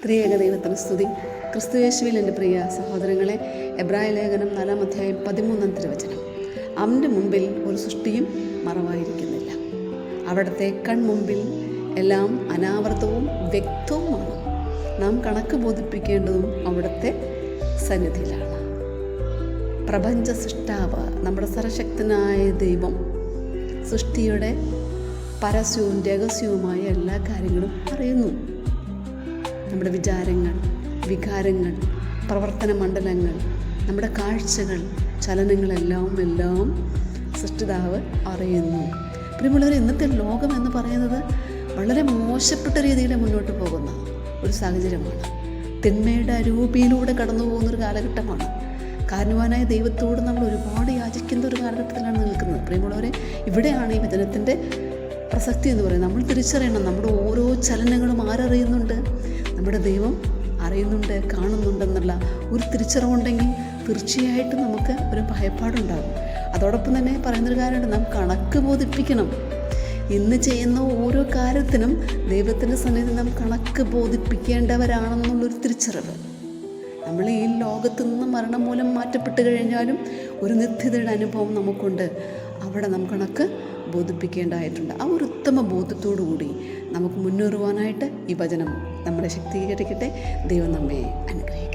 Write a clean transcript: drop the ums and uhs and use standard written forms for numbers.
ത്രിയേക ദൈവത്തിന് സ്തുതി. ക്രിസ്തുയേശുവിൽ എൻ്റെ പ്രിയ സഹോദരങ്ങളെ, എബ്രായ ലേഖനം 4-ാം അധ്യായം 13-ാം തിരുവചനം. അവൻ്റെ മുമ്പിൽ ഒരു സൃഷ്ടിയും മറവായിരിക്കുന്നില്ല. അവിടുത്തെ കൺമുമ്പിൽ എല്ലാം അനാവൃതവും വ്യക്തവുമാണ്. നാം കണക്ക് ബോധിപ്പിക്കേണ്ടതും അവിടുത്തെ സന്നിധിയിലാണ്. പ്രപഞ്ച സൃഷ്ടാവ്, നമ്മുടെ സർവശക്തനായ ദൈവം സൃഷ്ടിയുടെ പരസ്യവും രഹസ്യവുമായ എല്ലാ കാര്യങ്ങളും അറിയുന്നു. നമ്മുടെ വിചാരങ്ങൾ, വികാരങ്ങൾ, പ്രവർത്തന മണ്ഡലങ്ങൾ, നമ്മുടെ കാഴ്ചകൾ, ചലനങ്ങളെല്ലാം സൃഷ്ടിതാവ് അറിയുന്നു. പ്രിയമുള്ളവർ, ഇന്നത്തെ ലോകം എന്ന് പറയുന്നത് വളരെ മോശപ്പെട്ട രീതിയിൽ മുന്നോട്ട് പോകുന്ന ഒരു സാഹചര്യമാണ്. തിന്മയുടെ അരൂപിയിലൂടെ കടന്നു പോകുന്നൊരു കാലഘട്ടമാണ്. കാരണവാനായ ദൈവത്തോട് നമ്മൾ ഒരുപാട് യാചിക്കുന്ന ഒരു കാലഘട്ടത്തിലാണ് നിൽക്കുന്നത്. പ്രിയമുള്ളവരെ, ഇവിടെയാണ് ഈ വചനത്തിൻ്റെ പ്രസക്തി എന്ന് പറയുന്നത്. നമ്മൾ തിരിച്ചറിയണം, നമ്മുടെ ഓരോ ചലനങ്ങളും ആരറിയുന്നുണ്ട്? നമ്മുടെ ദൈവം അറിയുന്നുണ്ട്, കാണുന്നുണ്ടെന്നുള്ള ഒരു തിരിച്ചറിവുണ്ടെങ്കിൽ തീർച്ചയായിട്ടും നമുക്ക് ഒരു ഭയപ്പാടുണ്ടാകും. അതോടൊപ്പം തന്നെ പറയുന്നൊരു കാര്യമുണ്ട്, നാം കണക്ക് ബോധിപ്പിക്കണം. ഇന്ന് ചെയ്യുന്ന ഓരോ കാര്യത്തിനും ദൈവത്തിൻ്റെ സന്നിധി നാം കണക്ക് ബോധിപ്പിക്കേണ്ടവരാണെന്നുള്ളൊരു തിരിച്ചറിവ്. നമ്മൾ ഈ ലോകത്തു നിന്ന് മരണം മൂലം മാറ്റപ്പെട്ട് കഴിഞ്ഞാലും ഒരു നിത്യതയുടെ അനുഭവം നമുക്കുണ്ട്. അവിടെ നാം കണക്ക് ബോധിപ്പിക്കേണ്ടതായിട്ടുണ്ട്. ആ ഒരു ഉത്തമ ബോധത്തോടു കൂടി നമുക്ക് മുന്നേറുവാനായിട്ട് ഈ വചനം നമ്മളെ ശക്തീകരിക്കട്ടെ. ദൈവം നമ്മെ അനുഗ്രഹിക്കട്ടെ.